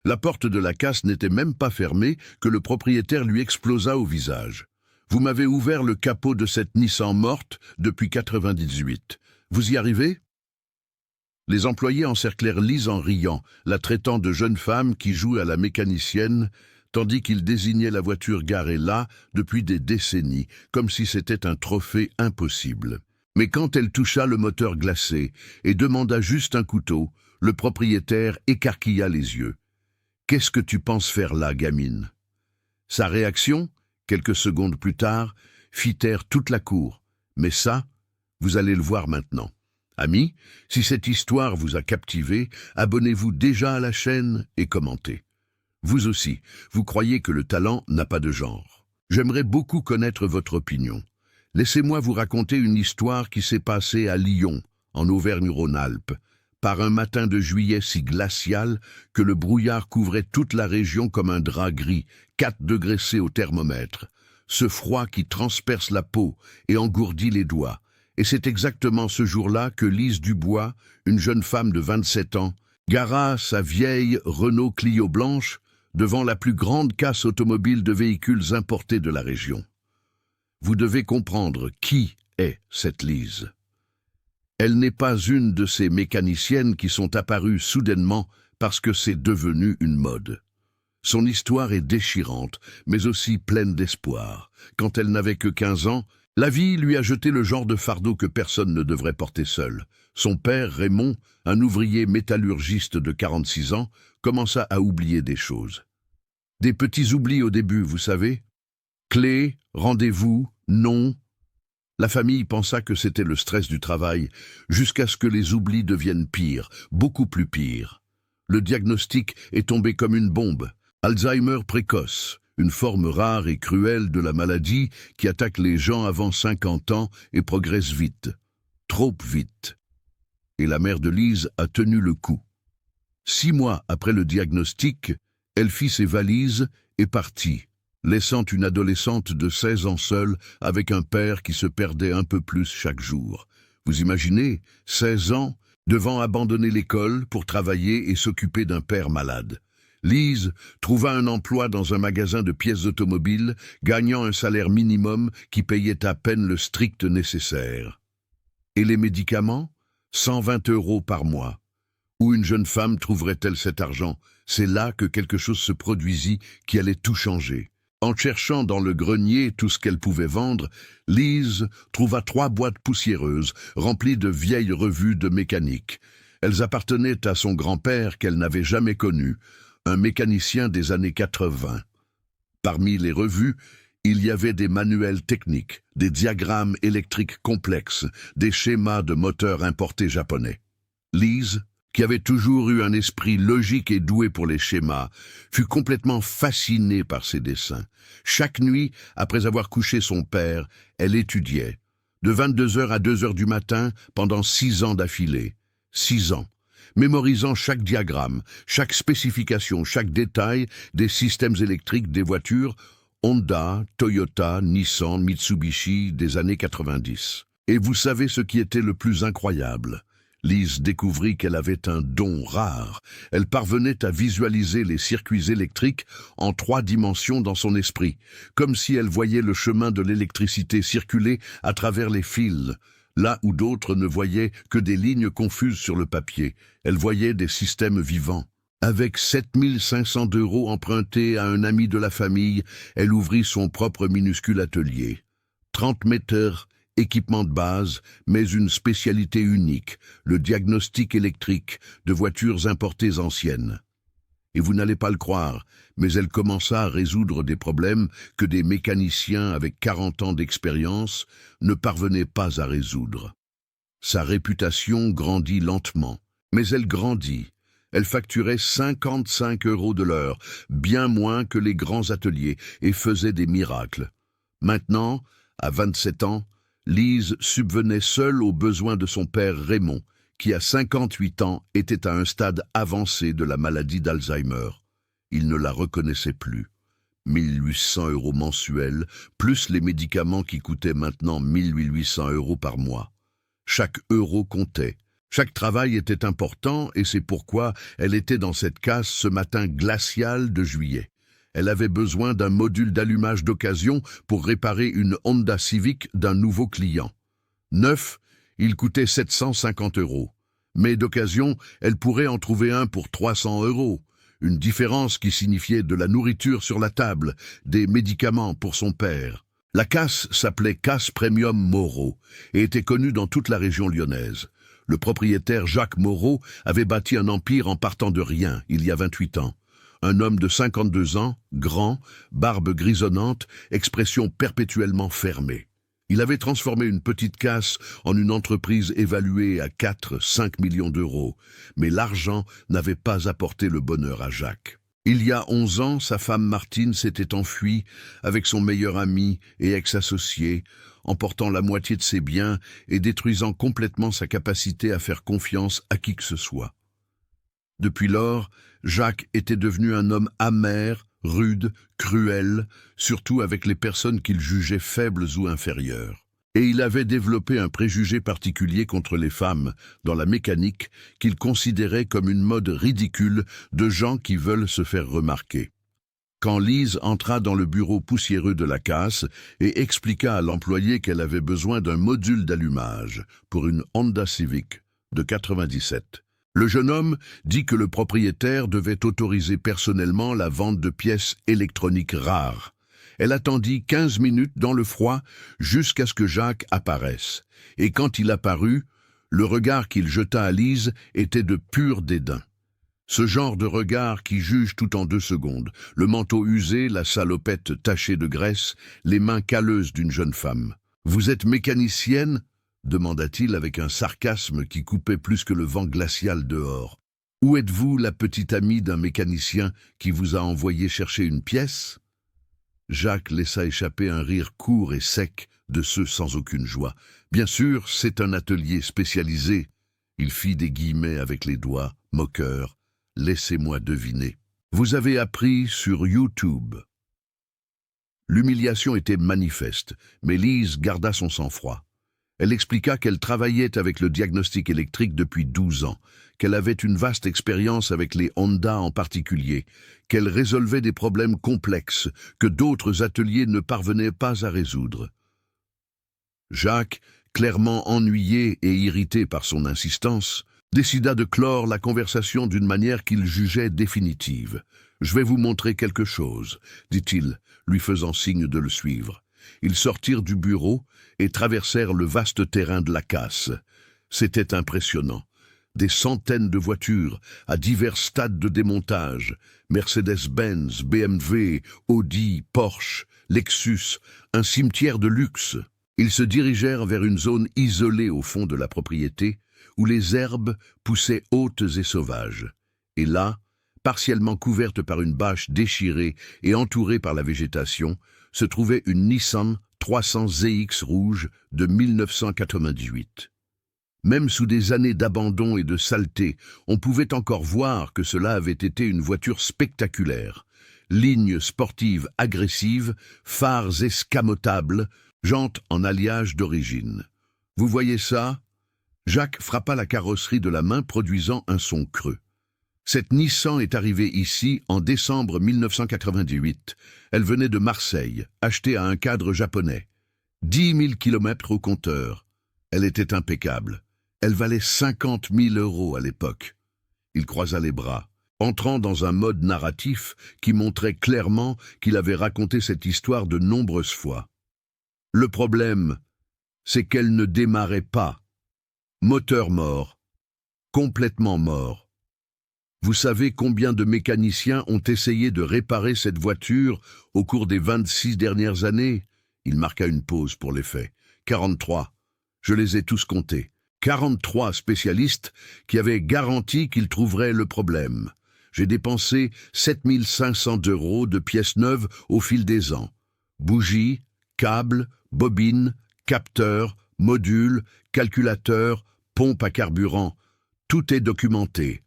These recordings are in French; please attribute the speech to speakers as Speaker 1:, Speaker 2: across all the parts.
Speaker 1: La porte de la casse n'était même pas fermée que le propriétaire lui explosa au visage. « Vous m'avez ouvert le capot de cette Nissan morte depuis 98. Vous y arrivez ?» Les employés encerclèrent Lise en riant, la traitant de jeune femme qui joue à la mécanicienne, tandis qu'ils désignaient la voiture garée là depuis des décennies, comme si c'était un trophée impossible. Mais quand elle toucha le moteur glacé et demanda juste un couteau, le propriétaire écarquilla les yeux. « Qu'est-ce que tu penses faire là, gamine ?» Sa réaction, quelques secondes plus tard, fit taire toute la cour. Mais ça, vous allez le voir maintenant. Amis, si cette histoire vous a captivé, abonnez-vous déjà à la chaîne et commentez. Vous aussi, vous croyez que le talent n'a pas de genre. J'aimerais beaucoup connaître votre opinion. Laissez-moi vous raconter une histoire qui s'est passée à Lyon, en Auvergne-Rhône-Alpes, par un matin de juillet si glacial que le brouillard couvrait toute la région comme un drap gris, 4 degrés C au thermomètre. Ce froid qui transperce la peau et engourdit les doigts. Et c'est exactement ce jour-là que Lise Dubois, une jeune femme de 27 ans, gara sa vieille Renault Clio blanche devant la plus grande casse automobile de véhicules importés de la région. Vous devez comprendre qui est cette Lise. Elle n'est pas une de ces mécaniciennes qui sont apparues soudainement parce que c'est devenu une mode. Son histoire est déchirante, mais aussi pleine d'espoir. Quand elle n'avait que 15 ans, la vie lui a jeté le genre de fardeau que personne ne devrait porter seul. Son père, Raymond, un ouvrier métallurgiste de 46 ans, commença à oublier des choses. Des petits oublis au début, vous savez. Clés, rendez-vous, nom. La famille pensa que c'était le stress du travail, jusqu'à ce que les oublis deviennent pires, beaucoup plus pires. Le diagnostic est tombé comme une bombe. Alzheimer précoce. Une forme rare et cruelle de la maladie qui attaque les gens avant 50 ans et progresse vite. Trop vite. Et la mère de Lise a tenu le coup. 6 mois après le diagnostic, elle fit ses valises et partit, laissant une adolescente de 16 ans seule avec un père qui se perdait un peu plus chaque jour. Vous imaginez, 16 ans, devant abandonner l'école pour travailler et s'occuper d'un père malade. Lise trouva un emploi dans un magasin de pièces automobiles, gagnant un salaire minimum qui payait à peine le strict nécessaire. Et les médicaments? 120 € par mois. Où une jeune femme trouverait-elle cet argent? C'est là que quelque chose se produisit qui allait tout changer. En cherchant dans le grenier tout ce qu'elle pouvait vendre, Lise trouva 3 boîtes poussiéreuses, remplies de vieilles revues de mécanique. Elles appartenaient à son grand-père qu'elle n'avait jamais connu, un mécanicien des années 80. Parmi les revues, il y avait des manuels techniques, des diagrammes électriques complexes, des schémas de moteurs importés japonais. Lise, qui avait toujours eu un esprit logique et doué pour les schémas, fut complètement fascinée par ces dessins. Chaque nuit, après avoir couché son père, elle étudiait, de 22h à 2h du matin, pendant 6 ans d'affilée. 6 ans. Mémorisant chaque diagramme, chaque spécification, chaque détail des systèmes électriques des voitures Honda, Toyota, Nissan, Mitsubishi des années 90. Et vous savez ce qui était le plus incroyable? Lise découvrit qu'elle avait un don rare. Elle parvenait à visualiser les circuits électriques en 3 dimensions dans son esprit, comme si elle voyait le chemin de l'électricité circuler à travers les fils. Là où d'autres ne voyaient que des lignes confuses sur le papier, elle voyait des systèmes vivants. Avec 7 500 € empruntés à un ami de la famille, elle ouvrit son propre minuscule atelier. 30 mètres, équipement de base, mais une spécialité unique, le diagnostic électrique de voitures importées anciennes. Et vous n'allez pas le croire, mais elle commença à résoudre des problèmes que des mécaniciens avec 40 ans d'expérience ne parvenaient pas à résoudre. Sa réputation grandit lentement, mais elle grandit. Elle facturait 55 € de l'heure, bien moins que les grands ateliers, et faisait des miracles. Maintenant, à 27 ans, Lise subvenait seule aux besoins de son père Raymond, qui à 58 ans était à un stade avancé de la maladie d'Alzheimer. Il ne la reconnaissait plus. 1800 € mensuels, plus les médicaments qui coûtaient maintenant 1800 € par mois. Chaque euro comptait, Chaque travail était important et c'est pourquoi elle était dans cette casse ce matin glacial de juillet. Elle avait besoin d'un module d'allumage d'occasion pour réparer une Honda Civic d'un nouveau client. Neuf, il coûtait 750 €. Mais d'occasion, elle pourrait en trouver un pour 300 €. Une différence qui signifiait de la nourriture sur la table, des médicaments pour son père. La casse s'appelait Casse Premium Moreau et était connue dans toute la région lyonnaise. Le propriétaire Jacques Moreau avait bâti un empire en partant de rien, il y a 28 ans. Un homme de 52 ans, grand, barbe grisonnante, expression perpétuellement fermée. Il avait transformé une petite casse en une entreprise évaluée à 4-5 millions d'euros, mais l'argent n'avait pas apporté le bonheur à Jacques. Il y a 11 ans, sa femme Martine s'était enfuie avec son meilleur ami et ex-associé, emportant la moitié de ses biens et détruisant complètement sa capacité à faire confiance à qui que ce soit. Depuis lors, Jacques était devenu un homme amer, rude, cruel, surtout avec les personnes qu'il jugeait faibles ou inférieures. Et il avait développé un préjugé particulier contre les femmes, dans la mécanique, qu'il considérait comme une mode ridicule de gens qui veulent se faire remarquer. Quand Lise entra dans le bureau poussiéreux de la casse et expliqua à l'employé qu'elle avait besoin d'un module d'allumage pour une Honda Civic de 97, le jeune homme dit que le propriétaire devait autoriser personnellement la vente de pièces électroniques rares. Elle attendit 15 minutes dans le froid jusqu'à ce que Jacques apparaisse. Et quand il apparut, le regard qu'il jeta à Lise était de pur dédain. Ce genre de regard qui juge tout en 2 secondes, le manteau usé, la salopette tachée de graisse, les mains calleuses d'une jeune femme. « Vous êtes mécanicienne ?» demanda-t-il avec un sarcasme qui coupait plus que le vent glacial dehors. « Où êtes-vous, la petite amie d'un mécanicien qui vous a envoyé chercher une pièce ?» Jacques laissa échapper un rire court et sec de ceux sans aucune joie. « Bien sûr, c'est un atelier spécialisé. » Il fit des guillemets avec les doigts, moqueur. « Laissez-moi deviner. Vous avez appris sur YouTube. » L'humiliation était manifeste, mais Lise garda son sang-froid. Elle expliqua qu'elle travaillait avec le diagnostic électrique depuis 12 ans, qu'elle avait une vaste expérience avec les Honda en particulier, qu'elle résolvait des problèmes complexes que d'autres ateliers ne parvenaient pas à résoudre. Jacques, clairement ennuyé et irrité par son insistance, décida de clore la conversation d'une manière qu'il jugeait définitive. « Je vais vous montrer quelque chose, » dit-il, lui faisant signe de le suivre. Ils sortirent du bureau et traversèrent le vaste terrain de la casse. C'était impressionnant. Des centaines de voitures à divers stades de démontage, Mercedes-Benz, BMW, Audi, Porsche, Lexus, un cimetière de luxe. Ils se dirigèrent vers une zone isolée au fond de la propriété, où les herbes poussaient hautes et sauvages. Et là, partiellement couverte par une bâche déchirée et entourée par la végétation, se trouvait une Nissan 300 ZX rouge de 1998. Même sous des années d'abandon et de saleté, on pouvait encore voir que cela avait été une voiture spectaculaire. Lignes sportives agressives, phares escamotables, jantes en alliage d'origine. Vous voyez ça ? Jacques frappa la carrosserie de la main, produisant un son creux. Cette Nissan est arrivée ici en décembre 1998. Elle venait de Marseille, achetée à un cadre japonais. 10 000 kilomètres au compteur. Elle était impeccable. Elle valait 50 000 € à l'époque. Il croisa les bras, entrant dans un mode narratif qui montrait clairement qu'il avait raconté cette histoire de nombreuses fois. Le problème, c'est qu'elle ne démarrait pas. Moteur mort. Complètement mort. Vous savez combien de mécaniciens ont essayé de réparer cette voiture au cours des 26 dernières années ? Il marqua une pause pour les faits. 43. Je les ai tous comptés. 43 spécialistes qui avaient garanti qu'ils trouveraient le problème. J'ai dépensé 7 500 € de pièces neuves au fil des ans. Bougies, câbles, bobines, capteurs, modules, calculateurs, pompes à carburant. Tout est documenté.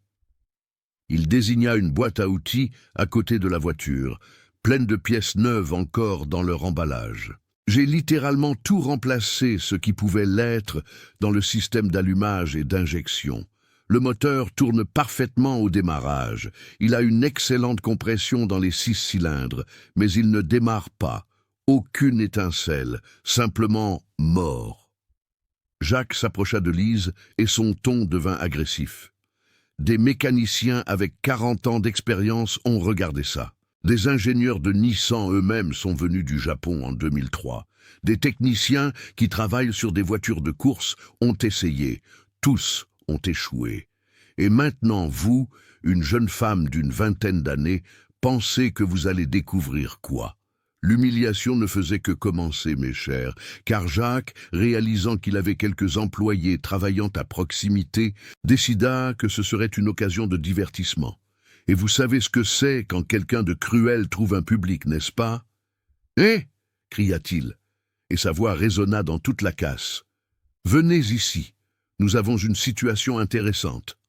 Speaker 1: Il désigna une boîte à outils à côté de la voiture, pleine de pièces neuves encore dans leur emballage. J'ai littéralement tout remplacé ce qui pouvait l'être dans le système d'allumage et d'injection. Le moteur tourne parfaitement au démarrage. Il a une excellente compression dans les 6 cylindres, mais il ne démarre pas. Aucune étincelle, simplement mort. Jacques s'approcha de Lise et son ton devint agressif. Des mécaniciens avec 40 ans d'expérience ont regardé ça. Des ingénieurs de Nissan eux-mêmes sont venus du Japon en 2003. Des techniciens qui travaillent sur des voitures de course ont essayé. Tous ont échoué. Et maintenant, vous, une jeune femme d'une vingtaine d'années, pensez que vous allez découvrir quoi? L'humiliation ne faisait que commencer, mes chers, car Jacques, réalisant qu'il avait quelques employés travaillant à proximité, décida que ce serait une occasion de divertissement. Et vous savez ce que c'est quand quelqu'un de cruel trouve un public, n'est-ce pas? « Eh » cria-t-il, et sa voix résonna dans toute la casse. « Venez ici, nous avons une situation intéressante. »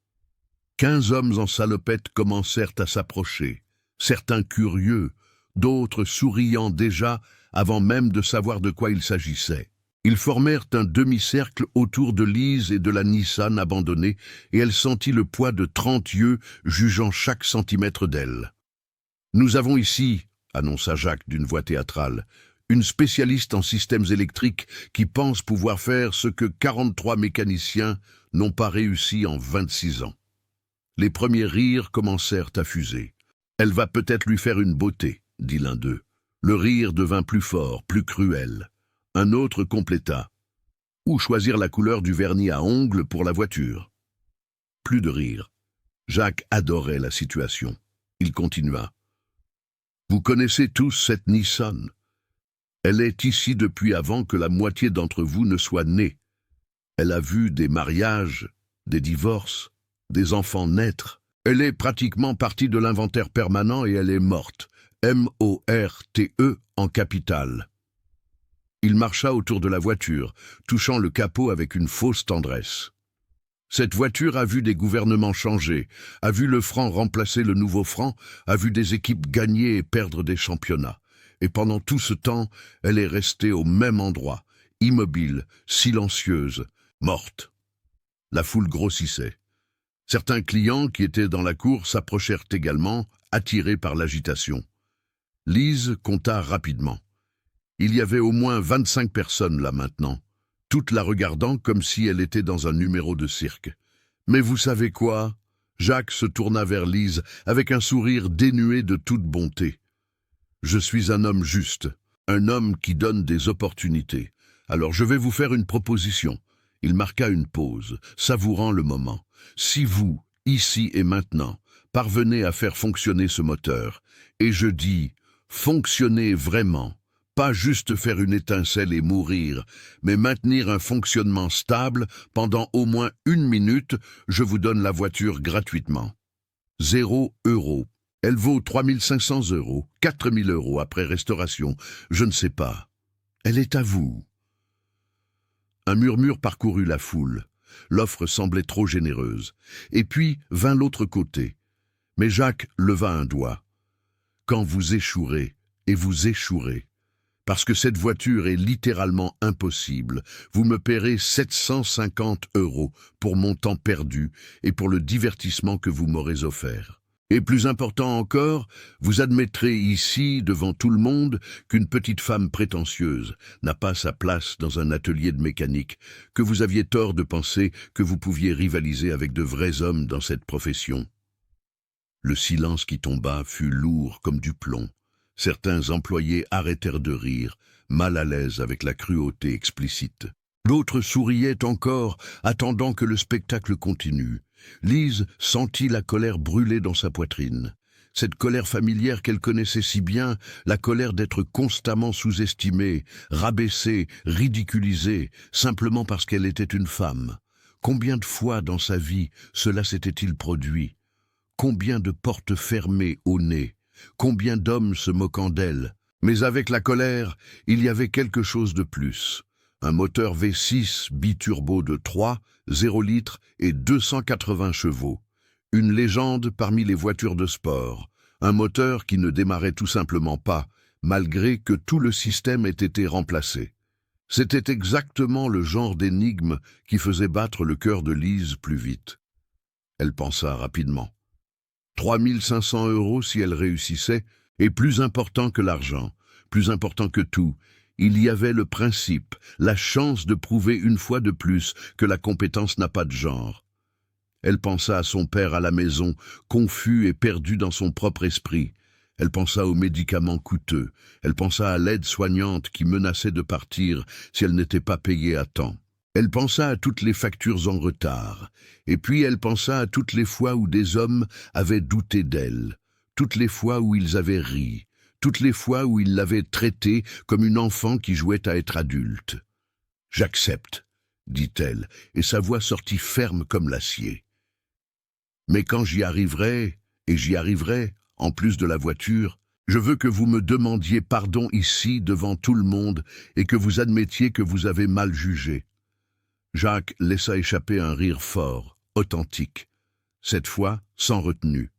Speaker 1: 15 hommes en salopette commencèrent à s'approcher, certains curieux, d'autres souriant déjà avant même de savoir de quoi il s'agissait. Ils formèrent un demi-cercle autour de Lise et de la Nissan abandonnée, et elle sentit le poids de 30 yeux jugeant chaque centimètre d'elle. « Nous avons ici, » annonça Jacques d'une voix théâtrale, « une spécialiste en systèmes électriques qui pense pouvoir faire ce que 43 mécaniciens n'ont pas réussi en 26 ans. » Les premiers rires commencèrent à fuser. « Elle va peut-être lui faire une beauté, » dit l'un d'eux. Le rire devint plus fort, plus cruel. Un autre compléta. « Ou choisir la couleur du vernis à ongles pour la voiture. » Plus de rire. Jacques adorait la situation. Il continua. « Vous connaissez tous cette Nissan. Elle est ici depuis avant que la moitié d'entre vous ne soit née. Elle a vu des mariages, des divorces, des enfants naître. Elle est pratiquement partie de l'inventaire permanent et elle est morte. M-O-R-T-E en capitale. » Il marcha autour de la voiture, touchant le capot avec une fausse tendresse. Cette voiture a vu des gouvernements changer, a vu le franc remplacer le nouveau franc, a vu des équipes gagner et perdre des championnats. Et pendant tout ce temps, elle est restée au même endroit, immobile, silencieuse, morte. La foule grossissait. Certains clients qui étaient dans la cour s'approchèrent également, attirés par l'agitation. Lise compta rapidement. Il y avait au moins 25 personnes là maintenant, toutes la regardant comme si elle était dans un numéro de cirque. Mais vous savez quoi? Jacques se tourna vers Lise avec un sourire dénué de toute bonté. Je suis un homme juste, un homme qui donne des opportunités. Alors je vais vous faire une proposition. Il marqua une pause, savourant le moment. Si vous, ici et maintenant, parvenez à faire fonctionner ce moteur, et je dis, fonctionner vraiment, pas juste faire une étincelle et mourir, mais maintenir un fonctionnement stable pendant au moins 1 minute, je vous donne la voiture gratuitement. 0 €. Elle vaut 3 500 €, 4 000 € après restauration, je ne sais pas. Elle est à vous. Un murmure parcourut la foule. L'offre semblait trop généreuse. Et puis vint l'autre côté. Mais Jacques leva un doigt. Quand vous échouerez, et vous échouerez, parce que cette voiture est littéralement impossible, vous me paierez 750 € pour mon temps perdu et pour le divertissement que vous m'aurez offert. Et plus important encore, vous admettrez ici, devant tout le monde, qu'une petite femme prétentieuse n'a pas sa place dans un atelier de mécanique, que vous aviez tort de penser que vous pouviez rivaliser avec de vrais hommes dans cette profession. Le silence qui tomba fut lourd comme du plomb. Certains employés arrêtèrent de rire, mal à l'aise avec la cruauté explicite. D'autres souriaient encore, attendant que le spectacle continue. Lise sentit la colère brûler dans sa poitrine. Cette colère familière qu'elle connaissait si bien, la colère d'être constamment sous-estimée, rabaissée, ridiculisée, simplement parce qu'elle était une femme. Combien de fois dans sa vie cela s'était-il produit? Combien de portes fermées au nez? Combien d'hommes se moquant d'elle? Mais avec la colère, il y avait quelque chose de plus. Un moteur V6 biturbo de 3, 0 litres et 280 chevaux. Une légende parmi les voitures de sport. Un moteur qui ne démarrait tout simplement pas, malgré que tout le système ait été remplacé. C'était exactement le genre d'énigme qui faisait battre le cœur de Lise plus vite. Elle pensa rapidement. 3500 € si elle réussissait, et plus important que l'argent, plus important que tout, il y avait le principe, la chance de prouver une fois de plus que la compétence n'a pas de genre. Elle pensa à son père à la maison, confus et perdu dans son propre esprit. Elle pensa aux médicaments coûteux. Elle pensa à l'aide soignante qui menaçait de partir si elle n'était pas payée à temps. Elle pensa à toutes les factures en retard. Et puis elle pensa à toutes les fois où des hommes avaient douté d'elle, toutes les fois où ils avaient ri, toutes les fois où ils l'avaient traitée comme une enfant qui jouait à être adulte. « J'accepte », dit-elle, et sa voix sortit ferme comme l'acier. « Mais quand j'y arriverai, et j'y arriverai, en plus de la voiture, je veux que vous me demandiez pardon ici devant tout le monde et que vous admettiez que vous avez mal jugé. » Jacques laissa échapper un rire fort, authentique, cette fois sans retenue.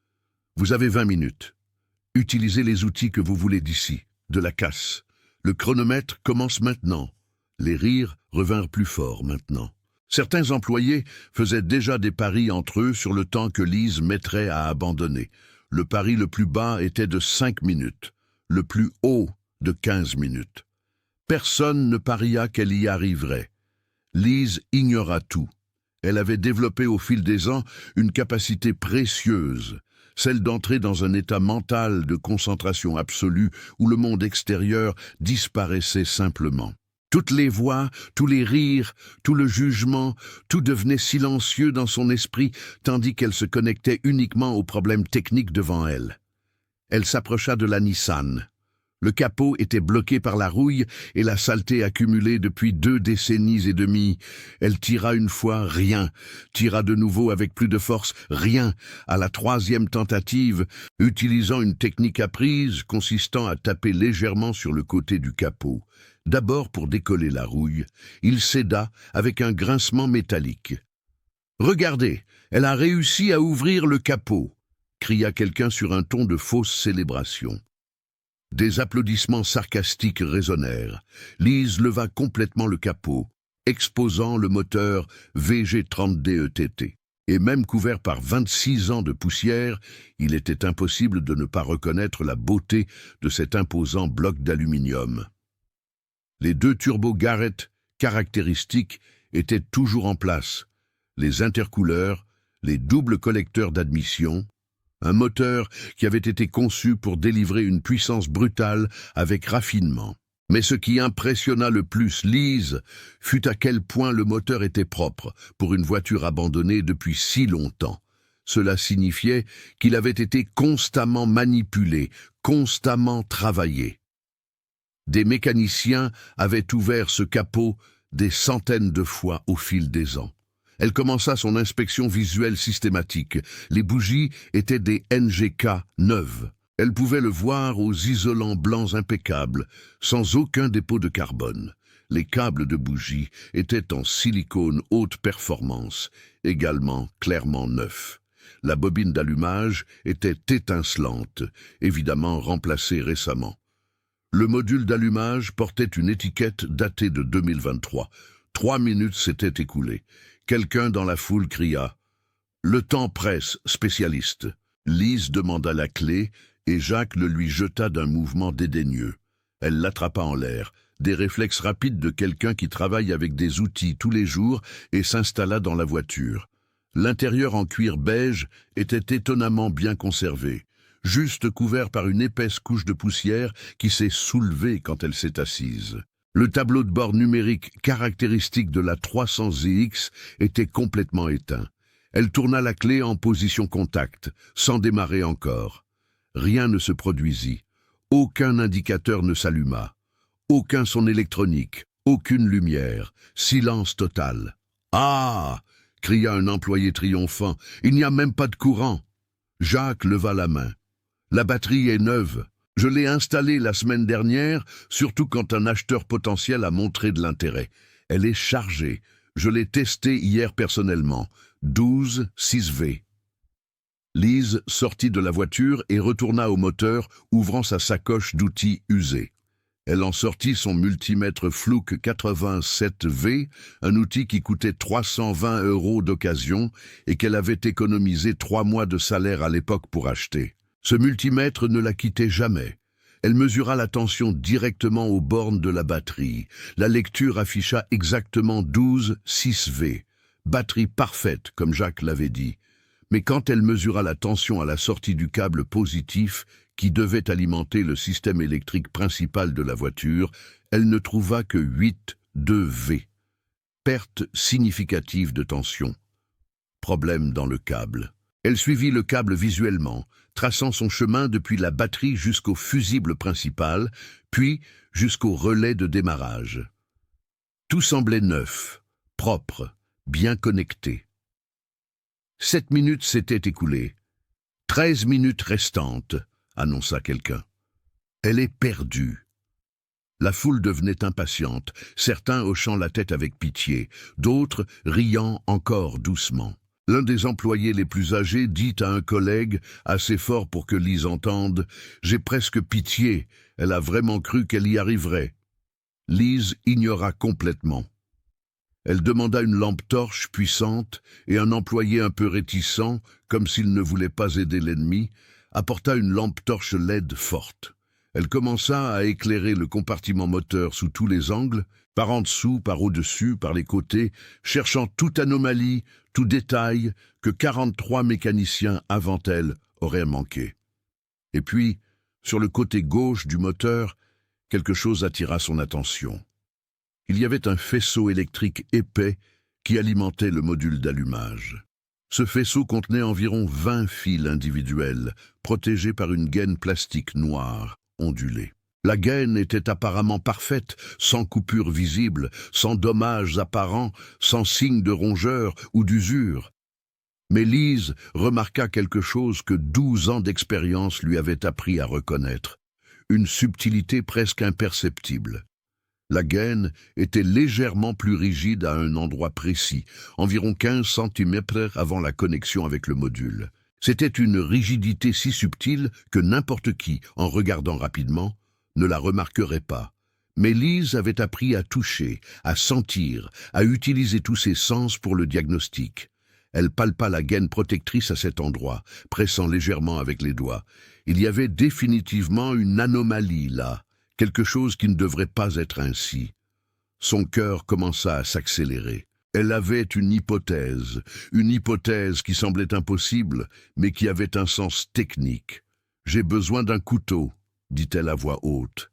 Speaker 1: « Vous avez 20 minutes. Utilisez les outils que vous voulez d'ici, de la casse. Le chronomètre commence maintenant. » Les rires revinrent plus forts maintenant. Certains employés faisaient déjà des paris entre eux sur le temps que Lise mettrait à abandonner. Le pari le plus bas était de 5 minutes, le plus haut de 15 minutes. Personne ne paria qu'elle y arriverait. Lise ignora tout. Elle avait développé au fil des ans une capacité précieuse, celle d'entrer dans un état mental de concentration absolue où le monde extérieur disparaissait simplement. Toutes les voix, tous les rires, tout le jugement, tout devenait silencieux dans son esprit, tandis qu'elle se connectait uniquement aux problèmes techniques devant elle. Elle s'approcha de la Nissan. Le capot était bloqué par la rouille et la saleté accumulée depuis 2 décennies et demie. Elle tira une fois, rien. Tira de nouveau avec plus de force, rien. À la 3e tentative, utilisant une technique apprise consistant à taper légèrement sur le côté du capot. D'abord pour décoller la rouille, il céda avec un grincement métallique. « Regardez, elle a réussi à ouvrir le capot !» cria quelqu'un sur un ton de fausse célébration. Des applaudissements sarcastiques résonnèrent. Lise leva complètement le capot, exposant le moteur VG30DETT. Et même couvert par 26 ans de poussière, il était impossible de ne pas reconnaître la beauté de cet imposant bloc d'aluminium. Les 2 turbos Garrett caractéristiques étaient toujours en place, les intercouleurs, les doubles collecteurs d'admission, un moteur qui avait été conçu pour délivrer une puissance brutale avec raffinement. Mais ce qui impressionna le plus Lise fut à quel point le moteur était propre pour une voiture abandonnée depuis si longtemps. Cela signifiait qu'il avait été constamment manipulé, constamment travaillé. Des mécaniciens avaient ouvert ce capot des centaines de fois au fil des ans. Elle commença son inspection visuelle systématique. Les bougies étaient des NGK neuves. Elle pouvait le voir aux isolants blancs impeccables, sans aucun dépôt de carbone. Les câbles de bougies étaient en silicone haute performance, également clairement neufs. La bobine d'allumage était étincelante, évidemment remplacée récemment. Le module d'allumage portait une étiquette datée de 2023. 3 minutes s'étaient écoulées. Quelqu'un dans la foule cria « Le temps presse, spécialiste !» Lise demanda la clé et Jacques le lui jeta d'un mouvement dédaigneux. Elle l'attrapa en l'air, des réflexes rapides de quelqu'un qui travaille avec des outils tous les jours et s'installa dans la voiture. L'intérieur en cuir beige était étonnamment bien conservé, juste couvert par une épaisse couche de poussière qui s'est soulevée quand elle s'est assise. Le tableau de bord numérique caractéristique de la 300ZX était complètement éteint. Elle tourna la clé en position contact, sans démarrer encore. Rien ne se produisit. Aucun indicateur ne s'alluma. Aucun son électronique. Aucune lumière. Silence total. « Ah !» cria un employé triomphant. « Il n'y a même pas de courant !» Jacques leva la main. « La batterie est neuve. Je l'ai installée la semaine dernière, surtout quand un acheteur potentiel a montré de l'intérêt. Elle est chargée. Je l'ai testée hier personnellement. 12 6V. Lise sortit de la voiture et retourna au moteur, ouvrant sa sacoche d'outils usés. Elle en sortit son multimètre Fluke 87V, un outil qui coûtait 320 € d'occasion et qu'elle avait économisé 3 mois de salaire à l'époque pour acheter. Ce multimètre ne la quittait jamais. Elle mesura la tension directement aux bornes de la batterie. La lecture afficha exactement 12,6V. Batterie parfaite, comme Jacques l'avait dit. Mais quand elle mesura la tension à la sortie du câble positif qui devait alimenter le système électrique principal de la voiture, elle ne trouva que 8,2V. Perte significative de tension. Problème dans le câble. Elle suivit le câble visuellement, traçant son chemin depuis la batterie jusqu'au fusible principal, puis jusqu'au relais de démarrage. Tout semblait neuf, propre, bien connecté. 7 minutes s'étaient écoulées. 13 minutes restantes, annonça quelqu'un. Elle est perdue. La foule devenait impatiente, certains hochant la tête avec pitié, d'autres riant encore doucement. L'un des employés les plus âgés dit à un collègue, assez fort pour que Lise entende, « J'ai presque pitié, elle a vraiment cru qu'elle y arriverait. » Lise ignora complètement. Elle demanda une lampe torche puissante et un employé un peu réticent, comme s'il ne voulait pas aider l'ennemi, apporta une lampe torche LED forte. Elle commença à éclairer le compartiment moteur sous tous les angles, par en dessous, par au-dessus, par les côtés, cherchant toute anomalie, tout détail que 43 mécaniciens avant elle auraient manqué. Et puis, sur le côté gauche du moteur, quelque chose attira son attention. Il y avait un faisceau électrique épais qui alimentait le module d'allumage. Ce faisceau contenait environ 20 fils individuels, protégés par une gaine plastique noire, ondulée. La gaine était apparemment parfaite, sans coupure visible, sans dommages apparents, sans signe de rongeur ou d'usure. Mais Lise remarqua quelque chose que 12 ans d'expérience lui avaient appris à reconnaître, une subtilité presque imperceptible. La gaine était légèrement plus rigide à un endroit précis, environ 15 cm avant la connexion avec le module. C'était une rigidité si subtile que n'importe qui, en regardant rapidement, ne la remarquerait pas. Mais Lise avait appris à toucher, à sentir, à utiliser tous ses sens pour le diagnostic. Elle palpa la gaine protectrice à cet endroit, pressant légèrement avec les doigts. Il y avait définitivement une anomalie là. Quelque chose qui ne devrait pas être ainsi. Son cœur commença à s'accélérer. Elle avait une hypothèse qui semblait impossible, mais qui avait un sens technique. « J'ai besoin d'un couteau », dit-elle à voix haute.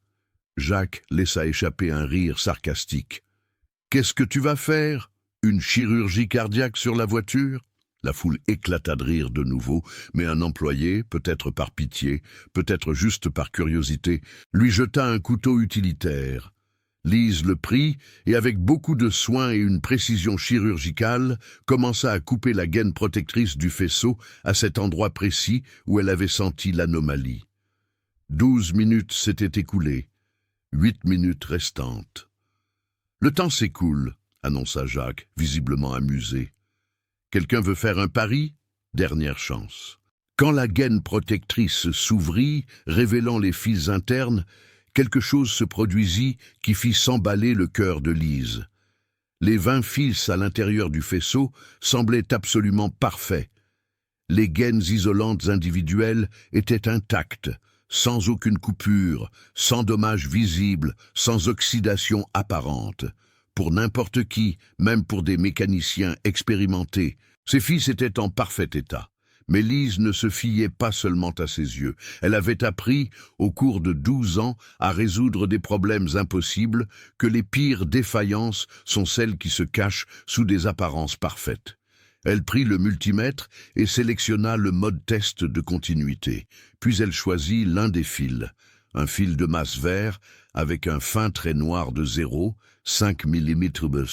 Speaker 1: Jacques laissa échapper un rire sarcastique. « Qu'est-ce que tu vas faire? Une chirurgie cardiaque sur la voiture ?» La foule éclata de rire de nouveau, mais un employé, peut-être par pitié, peut-être juste par curiosité, lui jeta un couteau utilitaire. Lise le prit et, avec beaucoup de soin et une précision chirurgicale, commença à couper la gaine protectrice du faisceau à cet endroit précis où elle avait senti l'anomalie. 12 minutes s'étaient écoulées, 8 minutes restantes. « Le temps s'écoule », annonça Jacques, visiblement amusé. Quelqu'un veut faire un pari? Dernière chance. Quand la gaine protectrice s'ouvrit, révélant les fils internes, quelque chose se produisit qui fit s'emballer le cœur de Lise. Les 20 fils à l'intérieur du faisceau semblaient absolument parfaits. Les gaines isolantes individuelles étaient intactes, sans aucune coupure, sans dommage visible, sans oxydation apparente. Pour n'importe qui, même pour des mécaniciens expérimentés, ces fils étaient en parfait état. Mais Lise ne se fiait pas seulement à ses yeux. Elle avait appris, au cours de 12 ans, à résoudre des problèmes impossibles, que les pires défaillances sont celles qui se cachent sous des apparences parfaites. Elle prit le multimètre et sélectionna le mode test de continuité. Puis elle choisit l'un des fils, un fil de masse vert avec un fin trait noir de 0,5 mm,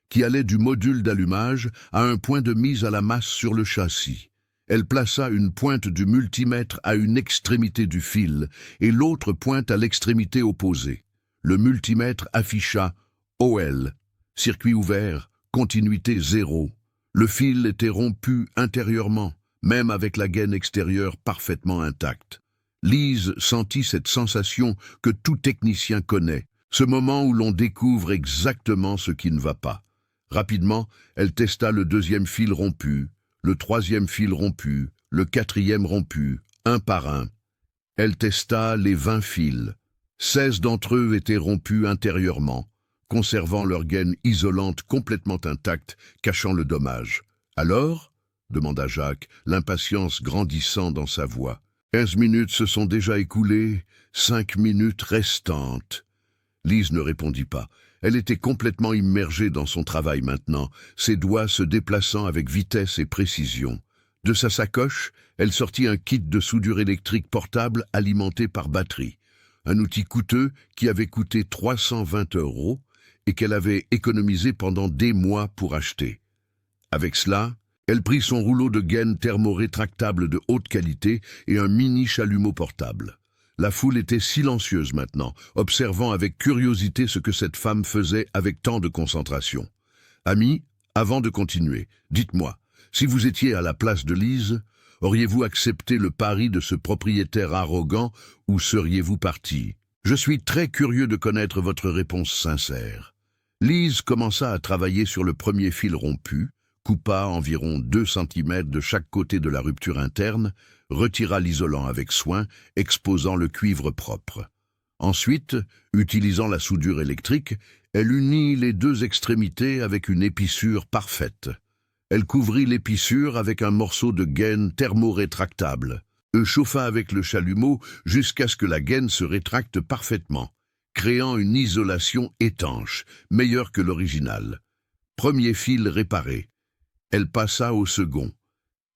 Speaker 1: qui allait du module d'allumage à un point de mise à la masse sur le châssis. Elle plaça une pointe du multimètre à une extrémité du fil et l'autre pointe à l'extrémité opposée. Le multimètre afficha OL, circuit ouvert, continuité 0. Le fil était rompu intérieurement, même avec la gaine extérieure parfaitement intacte. Lise sentit cette sensation que tout technicien connaît, ce moment où l'on découvre exactement ce qui ne va pas. Rapidement, elle testa le deuxième fil rompu, le troisième fil rompu, le quatrième rompu, un par un. Elle testa les 20 fils. 16 d'entre eux étaient rompus intérieurement, conservant leur gaine isolante complètement intacte, cachant le dommage. « Alors ?» demanda Jacques, l'impatience grandissant dans sa voix. 15 minutes se sont déjà écoulées, 5 minutes restantes. Lise ne répondit pas. Elle était complètement immergée dans son travail maintenant, ses doigts se déplaçant avec vitesse et précision. De sa sacoche, elle sortit un kit de soudure électrique portable alimenté par batterie. Un outil coûteux qui avait coûté 320 € et qu'elle avait économisé pendant des mois pour acheter. Avec cela, elle prit son rouleau de gaine thermorétractable de haute qualité et un mini chalumeau portable. La foule était silencieuse maintenant, observant avec curiosité ce que cette femme faisait avec tant de concentration. « Amis, avant de continuer, dites-moi, si vous étiez à la place de Lise, auriez-vous accepté le pari de ce propriétaire arrogant ou seriez-vous parti? Je suis très curieux de connaître votre réponse sincère. » Lise commença à travailler sur le premier fil rompu, coupa environ 2 cm de chaque côté de la rupture interne, retira l'isolant avec soin, exposant le cuivre propre. Ensuite, utilisant la soudure électrique, elle unit les 2 extrémités avec une épissure parfaite. Elle couvrit l'épissure avec un morceau de gaine thermorétractable, chauffa avec le chalumeau jusqu'à ce que la gaine se rétracte parfaitement, créant une isolation étanche, meilleure que l'original. Premier fil réparé. Elle passa au second.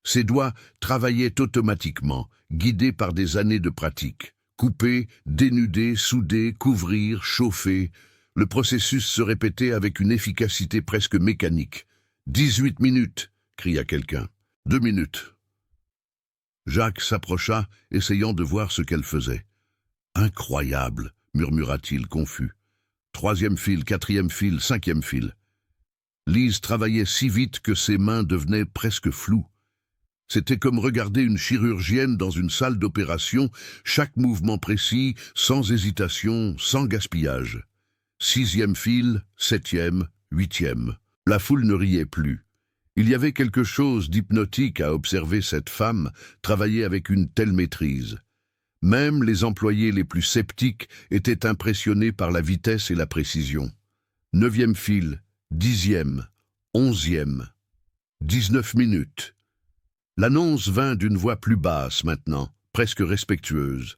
Speaker 1: Ses doigts travaillaient automatiquement, guidés par des années de pratique. Couper, dénuder, souder, couvrir, chauffer. Le processus se répétait avec une efficacité presque mécanique. 18 minutes, cria quelqu'un. 2 minutes. Jacques s'approcha, essayant de voir ce qu'elle faisait. Incroyable, murmura-t-il confus. 3e fil, 4e fil, 5e fil. Lise travaillait si vite que ses mains devenaient presque floues. C'était comme regarder une chirurgienne dans une salle d'opération, chaque mouvement précis, sans hésitation, sans gaspillage. 6e fil, 7e, 8e. La foule ne riait plus. Il y avait quelque chose d'hypnotique à observer cette femme travailler avec une telle maîtrise. Même les employés les plus sceptiques étaient impressionnés par la vitesse et la précision. 9e fil, 10e, 11e, 19 minutes. L'annonce vint d'une voix plus basse maintenant, presque respectueuse.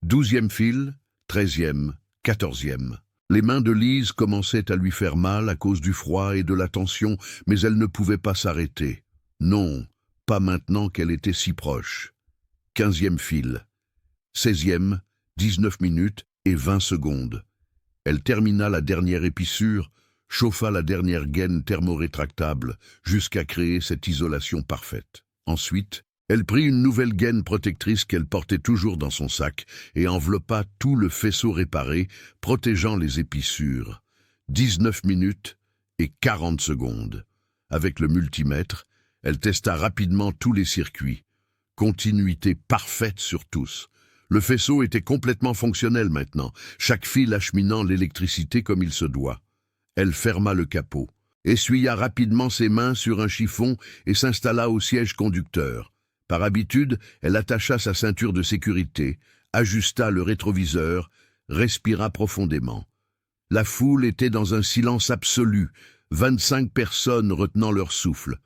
Speaker 1: 12e fil, 13e, 14e. Les mains de Lise commençaient à lui faire mal à cause du froid et de la tension, mais elle ne pouvait pas s'arrêter. Non, pas maintenant qu'elle était si proche. 15e fil. 16e, 19 minutes et 20 secondes. Elle termina la dernière épissure, chauffa la dernière gaine thermorétractable jusqu'à créer cette isolation parfaite. Ensuite, elle prit une nouvelle gaine protectrice qu'elle portait toujours dans son sac et enveloppa tout le faisceau réparé, protégeant les épissures. 19 minutes et 40 secondes. Avec le multimètre, elle testa rapidement tous les circuits. Continuité parfaite sur tous. Le faisceau était complètement fonctionnel maintenant, chaque fil acheminant l'électricité comme il se doit. Elle ferma le capot, essuya rapidement ses mains sur un chiffon et s'installa au siège conducteur. Par habitude, elle attacha sa ceinture de sécurité, ajusta le rétroviseur, respira profondément. La foule était dans un silence absolu, 25 personnes retenant leur souffle.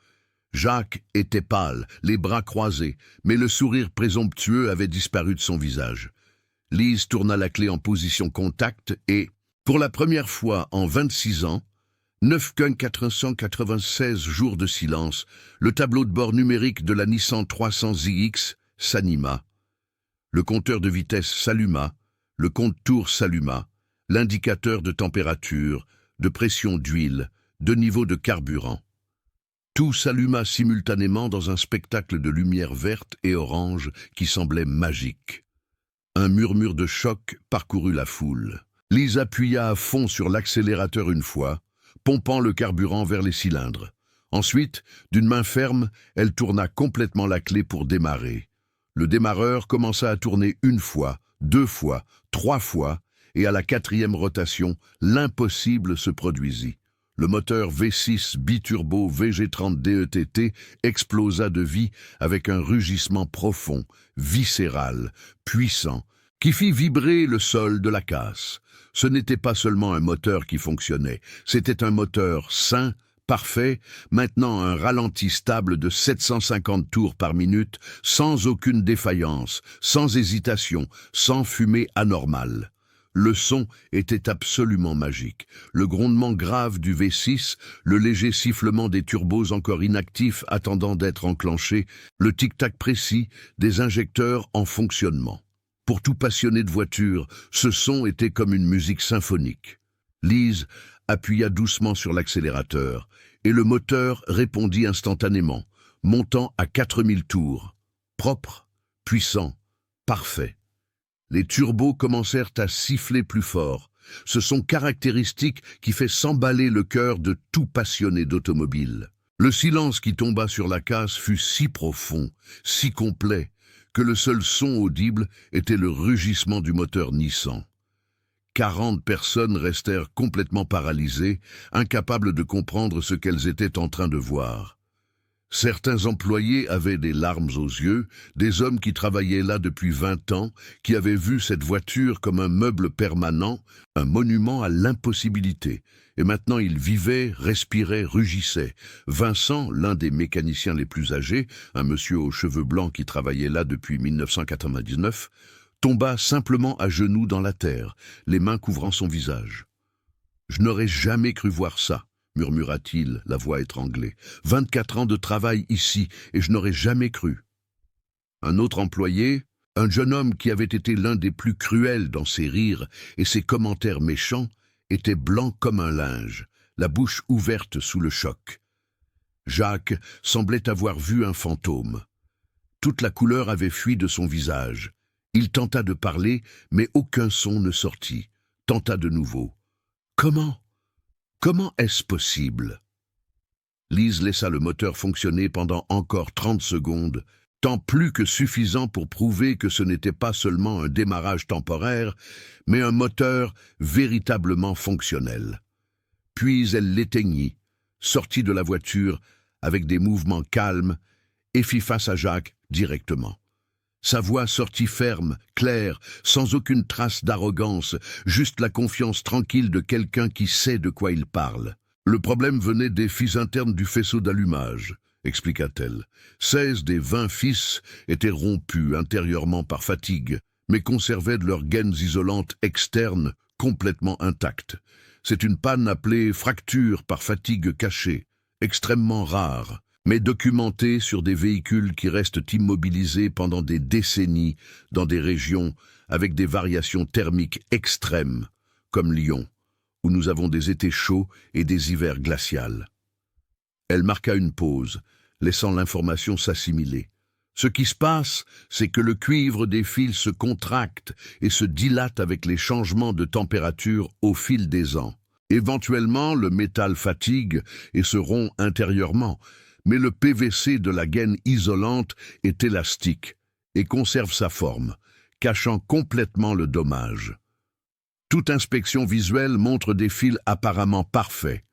Speaker 1: Jacques était pâle, les bras croisés, mais le sourire présomptueux avait disparu de son visage. Lise tourna la clé en position contact et, pour la première fois en 26 ans, 9,496 jours de silence, le tableau de bord numérique de la Nissan 300ZX s'anima. Le compteur de vitesse s'alluma, le compte-tours s'alluma, l'indicateur de température, de pression d'huile, de niveau de carburant. Tout s'alluma simultanément dans un spectacle de lumière verte et orange qui semblait magique. Un murmure de choc parcourut la foule. Lise appuya à fond sur l'accélérateur une fois, pompant le carburant vers les cylindres. Ensuite, d'une main ferme, elle tourna complètement la clé pour démarrer. Le démarreur commença à tourner une fois, 2 fois, 3 fois, et à la 4e rotation, l'impossible se produisit. Le moteur V6 biturbo VG30 DETT explosa de vie avec un rugissement profond, viscéral, puissant, qui fit vibrer le sol de la casse. Ce n'était pas seulement un moteur qui fonctionnait, c'était un moteur sain, parfait, maintenant un ralenti stable de 750 tours par minute, sans aucune défaillance, sans hésitation, sans fumée anormale. Le son était absolument magique. Le grondement grave du V6, le léger sifflement des turbos encore inactifs attendant d'être enclenchés, le tic-tac précis des injecteurs en fonctionnement. Pour tout passionné de voiture, ce son était comme une musique symphonique. Lise appuya doucement sur l'accélérateur, et le moteur répondit instantanément, montant à 4000 tours. Propre, puissant, parfait. Les turbos commencèrent à siffler plus fort. Ce son caractéristique qui fait s'emballer le cœur de tout passionné d'automobile. Le silence qui tomba sur la casse fut si profond, si complet, que le seul son audible était le rugissement du moteur Nissan. 40 personnes restèrent complètement paralysées, incapables de comprendre ce qu'elles étaient en train de voir. Certains employés avaient des larmes aux yeux, des hommes qui travaillaient là depuis 20 ans, qui avaient vu cette voiture comme un meuble permanent, un monument à l'impossibilité. Et maintenant ils vivaient, respiraient, rugissaient. Vincent, l'un des mécaniciens les plus âgés, un monsieur aux cheveux blancs qui travaillait là depuis 1999, tomba simplement à genoux dans la terre, les mains couvrant son visage. « Je n'aurais jamais cru voir ça », murmura-t-il, la voix étranglée. « 24 ans de travail ici, et je n'aurais jamais cru. » Un autre employé, un jeune homme qui avait été l'un des plus cruels dans ses rires et ses commentaires méchants, était blanc comme un linge, la bouche ouverte sous le choc. Jacques semblait avoir vu un fantôme. Toute la couleur avait fui de son visage. Il tenta de parler, mais aucun son ne sortit. Tenta de nouveau. « Comment est-ce possible ?» Lise laissa le moteur fonctionner pendant encore 30 secondes, tant plus que suffisant pour prouver que ce n'était pas seulement un démarrage temporaire, mais un moteur véritablement fonctionnel. Puis elle l'éteignit, sortit de la voiture avec des mouvements calmes et fit face à Jacques directement. Sa voix sortit ferme, claire, sans aucune trace d'arrogance, juste la confiance tranquille de quelqu'un qui sait de quoi il parle. Le problème venait des fils internes du faisceau d'allumage, expliqua-t-elle. 16 des 20 fils étaient rompus intérieurement par fatigue, mais conservaient de leurs gaines isolantes externes complètement intactes. C'est une panne appelée fracture par fatigue cachée, extrêmement rare, mais documentée sur des véhicules qui restent immobilisés pendant des décennies dans des régions avec des variations thermiques extrêmes, comme Lyon, où nous avons des étés chauds et des hivers glacials. Elle marqua une pause, laissant l'information s'assimiler. Ce qui se passe, c'est que le cuivre des fils se contracte et se dilate avec les changements de température au fil des ans. Éventuellement, le métal fatigue et se rompt intérieurement, mais le PVC de la gaine isolante est élastique et conserve sa forme, cachant complètement le dommage. Toute inspection visuelle montre des fils apparemment parfaits.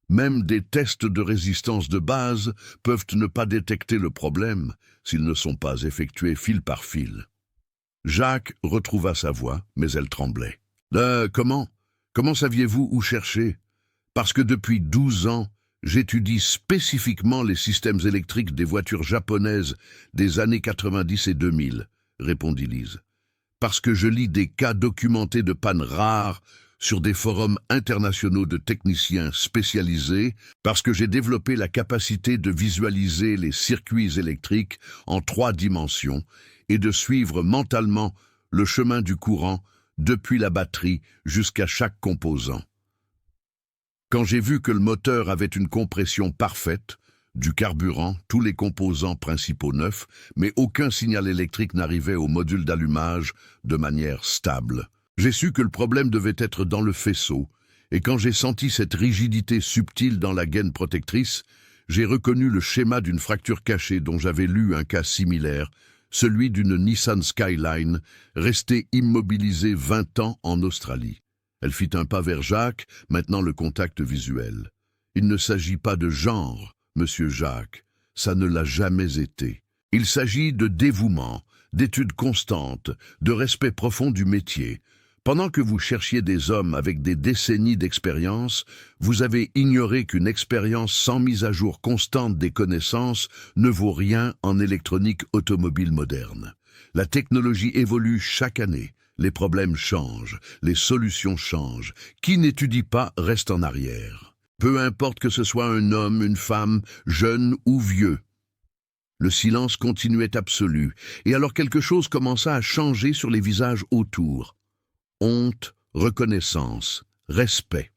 Speaker 1: Même des tests de résistance de base peuvent ne pas détecter le problème s'ils ne sont pas effectués fil par fil. Jacques retrouva sa voix, mais elle tremblait. « Comment saviez-vous où chercher ? Parce que depuis 12 ans, j'étudie spécifiquement les systèmes électriques des voitures japonaises des années 90 et 2000, répondit Lise. Parce que je lis des cas documentés de pannes rares sur des forums internationaux de techniciens spécialisés, parce que j'ai développé la capacité de visualiser les circuits électriques en 3 dimensions et de suivre mentalement le chemin du courant depuis la batterie jusqu'à chaque composant. Quand j'ai vu que le moteur avait une compression parfaite, du carburant, tous les composants principaux neufs, mais aucun signal électrique n'arrivait au module d'allumage de manière stable. J'ai su que le problème devait être dans le faisceau, et quand j'ai senti cette rigidité subtile dans la gaine protectrice, J'ai reconnu le schéma d'une fracture cachée dont j'avais lu un cas similaire, celui d'une Nissan Skyline, restée immobilisée 20 ans en Australie. Elle fit un pas vers Jacques, maintenant le contact visuel. Il ne s'agit pas de genre, monsieur Jacques, ça ne l'a jamais été. Il s'agit de dévouement, d'études constantes, de respect profond du métier. Pendant que vous cherchiez des hommes avec des décennies d'expérience, vous avez ignoré qu'une expérience sans mise à jour constante des connaissances ne vaut rien en électronique automobile moderne. La technologie évolue chaque année, les problèmes changent, les solutions changent. Qui n'étudie pas reste en arrière. Peu importe que ce soit un homme, une femme, jeune ou vieux. Le silence continuait absolu, et alors quelque chose commença à changer sur les visages autour. Honte, reconnaissance, respect.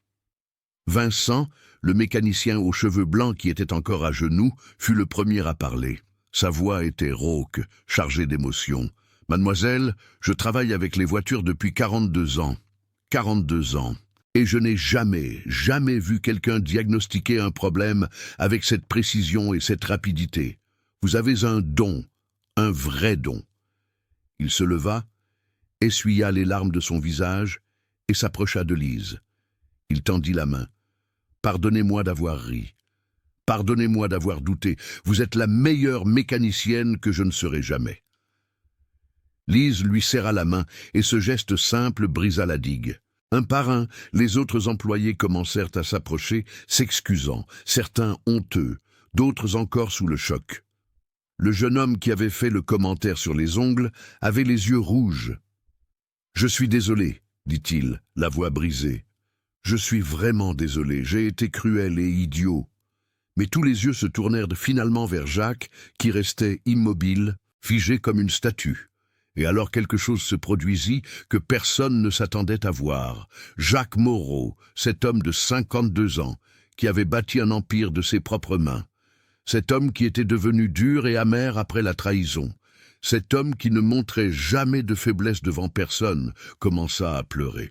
Speaker 1: Vincent, le mécanicien aux cheveux blancs qui était encore à genoux, fut le premier à parler. Sa voix était rauque, chargée d'émotion. « Mademoiselle, je travaille avec les voitures depuis 42 ans. 42 ans. Et je n'ai jamais vu quelqu'un diagnostiquer un problème avec cette précision et cette rapidité. Vous avez un don, un vrai don. » Il se leva, essuya les larmes de son visage et s'approcha de Lise. Il tendit la main. « Pardonnez-moi d'avoir ri. Pardonnez-moi d'avoir douté. Vous êtes la meilleure mécanicienne que je ne serai jamais. » Lise lui serra la main et ce geste simple brisa la digue. Un par un, les autres employés commencèrent à s'approcher, s'excusant, certains honteux, d'autres encore sous le choc. Le jeune homme qui avait fait le commentaire sur les ongles avait les yeux rouges. « Je suis désolé, dit-il, la voix brisée. Je suis vraiment désolé, j'ai été cruel et idiot. » Mais tous les yeux se tournèrent finalement vers Jacques, qui restait immobile, figé comme une statue. Et alors quelque chose se produisit que personne ne s'attendait à voir. Jacques Moreau, cet homme de 52 ans, qui avait bâti un empire de ses propres mains. Cet homme qui était devenu dur et amer après la trahison. Cet homme qui ne montrait jamais de faiblesse devant personne, commença à pleurer.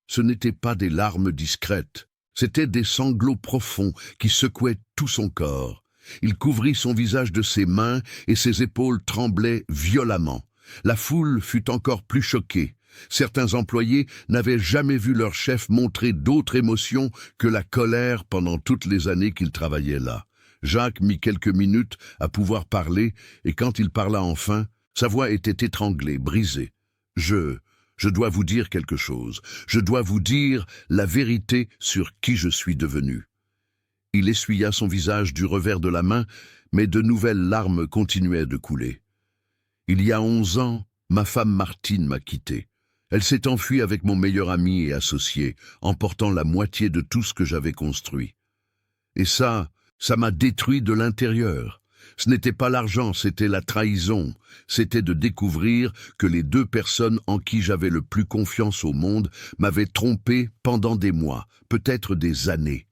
Speaker 1: Ce n'étaient pas des larmes discrètes, c'étaient des sanglots profonds qui secouaient tout son corps. Il couvrit son visage de ses mains et ses épaules tremblaient violemment. La foule fut encore plus choquée. Certains employés n'avaient jamais vu leur chef montrer d'autres émotions que la colère pendant toutes les années qu'il travaillait là. Jacques mit quelques minutes à pouvoir parler, et quand il parla enfin, sa voix était étranglée, brisée. « Je dois vous dire quelque chose. Je dois vous dire la vérité sur qui je suis devenu. » Il essuya son visage du revers de la main, mais de nouvelles larmes continuaient de couler. « Il y a 11 ans, ma femme Martine m'a quitté. Elle s'est enfuie avec mon meilleur ami et associé, emportant la moitié de tout ce que j'avais construit. Et ça m'a détruit de l'intérieur. Ce n'était pas l'argent, c'était la trahison. C'était de découvrir que les deux personnes en qui j'avais le plus confiance au monde m'avaient trompé pendant des mois, peut-être des années. »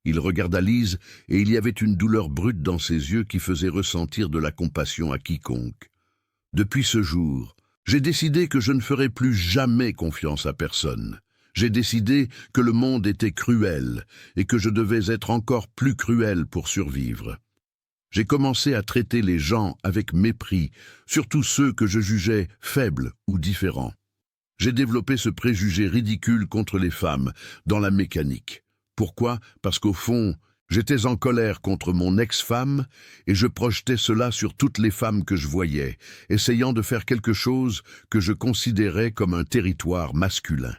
Speaker 1: Il regarda Lise et il y avait une douleur brute dans ses yeux qui faisait ressentir de la compassion à quiconque. « Depuis ce jour, j'ai décidé que je ne ferai plus jamais confiance à personne. J'ai décidé que le monde était cruel et que je devais être encore plus cruel pour survivre. J'ai commencé à traiter les gens avec mépris, surtout ceux que je jugeais faibles ou différents. J'ai développé ce préjugé ridicule contre les femmes dans la mécanique. Pourquoi? Parce qu'au fond, j'étais en colère contre mon ex-femme et je projetais cela sur toutes les femmes que je voyais, essayant de faire quelque chose que je considérais comme un territoire masculin. »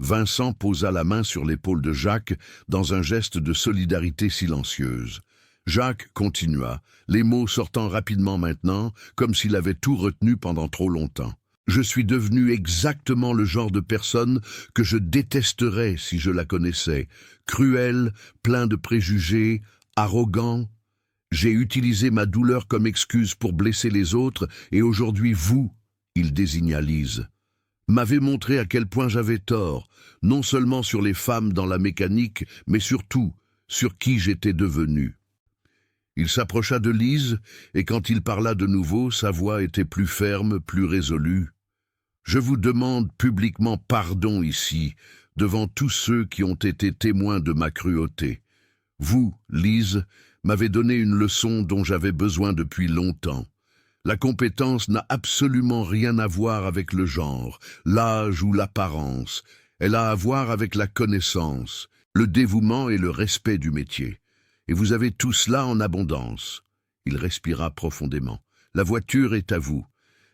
Speaker 1: Vincent posa la main sur l'épaule de Jacques dans un geste de solidarité silencieuse. Jacques continua, les mots sortant rapidement maintenant, comme s'il avait tout retenu pendant trop longtemps. « Je suis devenu exactement le genre de personne que je détesterais si je la connaissais. Cruel, plein de préjugés, arrogant. J'ai utilisé ma douleur comme excuse pour blesser les autres et aujourd'hui vous, il désigna Lise, m'avez montré à quel point j'avais tort, non seulement sur les femmes dans la mécanique, mais surtout sur qui j'étais devenu. » Il s'approcha de Lise, et quand il parla de nouveau, sa voix était plus ferme, plus résolue. « Je vous demande publiquement pardon ici, devant tous ceux qui ont été témoins de ma cruauté. Vous, Lise, m'avez donné une leçon dont j'avais besoin depuis longtemps. La compétence n'a absolument rien à voir avec le genre, l'âge ou l'apparence. Elle a à voir avec la connaissance, le dévouement et le respect du métier. Et vous avez tout cela en abondance. Il respira profondément. La voiture est à vous.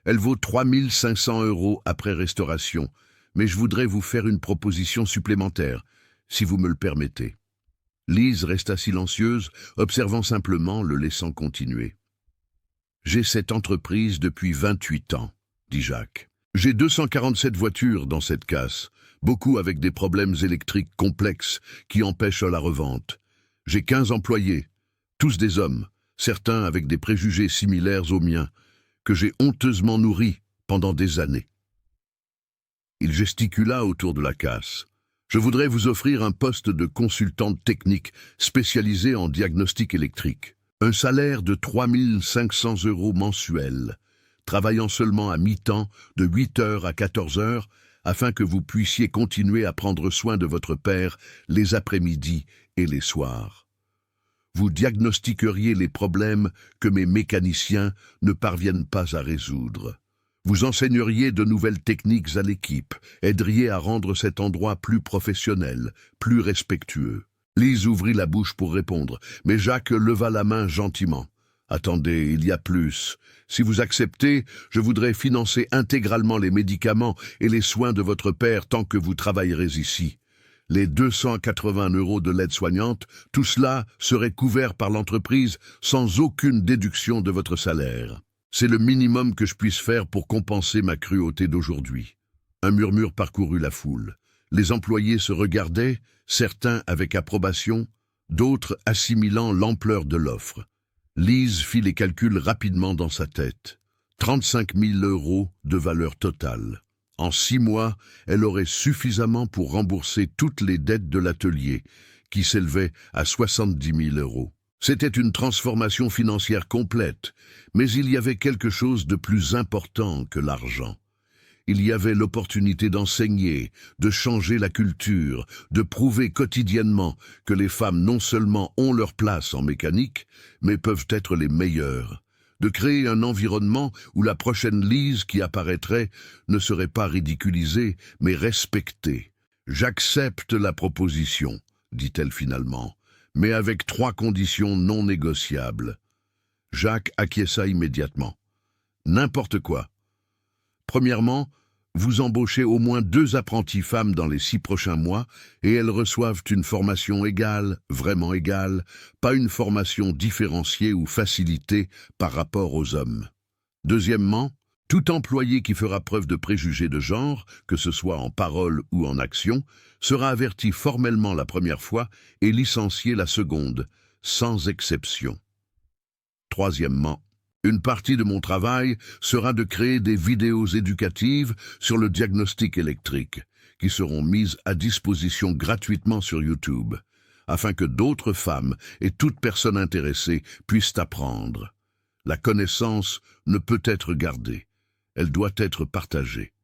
Speaker 1: Elle vaut 3 500 € après restauration, mais je voudrais vous faire une proposition supplémentaire, si vous me le permettez. Lise resta silencieuse, observant simplement, le laissant continuer. « J'ai cette entreprise depuis 28 ans, dit Jacques. J'ai 247 voitures dans cette casse, beaucoup avec des problèmes électriques complexes qui empêchent la revente. J'ai 15 employés, tous des hommes, certains avec des préjugés similaires aux miens, que j'ai honteusement nourris pendant des années. » Il gesticula autour de la casse. « Je voudrais vous offrir un poste de consultante technique spécialisé en diagnostic électrique. Un salaire de 3 500 € mensuels, travaillant seulement à mi-temps de 8 heures à 14 heures, afin que vous puissiez continuer à prendre soin de votre père les après-midi et les soirs. Vous diagnostiqueriez les problèmes que mes mécaniciens ne parviennent pas à résoudre. Vous enseigneriez de nouvelles techniques à l'équipe, aideriez à rendre cet endroit plus professionnel, plus respectueux. » Lise ouvrit la bouche pour répondre, mais Jacques leva la main gentiment. « Attendez, il y a plus. Si vous acceptez, je voudrais financer intégralement les médicaments et les soins de votre père tant que vous travaillerez ici. Les 280 € de l'aide-soignante, tout cela serait couvert par l'entreprise sans aucune déduction de votre salaire. C'est le minimum que je puisse faire pour compenser ma cruauté d'aujourd'hui. » Un murmure parcourut la foule. Les employés se regardaient, certains avec approbation, d'autres assimilant l'ampleur de l'offre. Lise fit les calculs rapidement dans sa tête. 35 000 € de valeur totale. En 6 mois, elle aurait suffisamment pour rembourser toutes les dettes de l'atelier, qui s'élevaient à 70 000 €. C'était une transformation financière complète, mais il y avait quelque chose de plus important que l'argent. Il y avait l'opportunité d'enseigner, de changer la culture, de prouver quotidiennement que les femmes non seulement ont leur place en mécanique, mais peuvent être les meilleures. De créer un environnement où la prochaine Lise qui apparaîtrait ne serait pas ridiculisée, mais respectée. « J'accepte la proposition, » dit-elle finalement, « mais avec 3 conditions non négociables. » Jacques acquiesça immédiatement. « N'importe quoi. Premièrement, vous embauchez au moins 2 apprenties femmes dans les 6 prochains mois et elles reçoivent une formation égale, vraiment égale, pas une formation différenciée ou facilitée par rapport aux hommes. Deuxièmement, tout employé qui fera preuve de préjugés de genre, que ce soit en parole ou en action, sera averti formellement la première fois et licencié la seconde, sans exception. Troisièmement, une partie de mon travail sera de créer des vidéos éducatives sur le diagnostic électrique, qui seront mises à disposition gratuitement sur YouTube, afin que d'autres femmes et toute personne intéressée puissent apprendre. La connaissance ne peut être gardée, elle doit être partagée.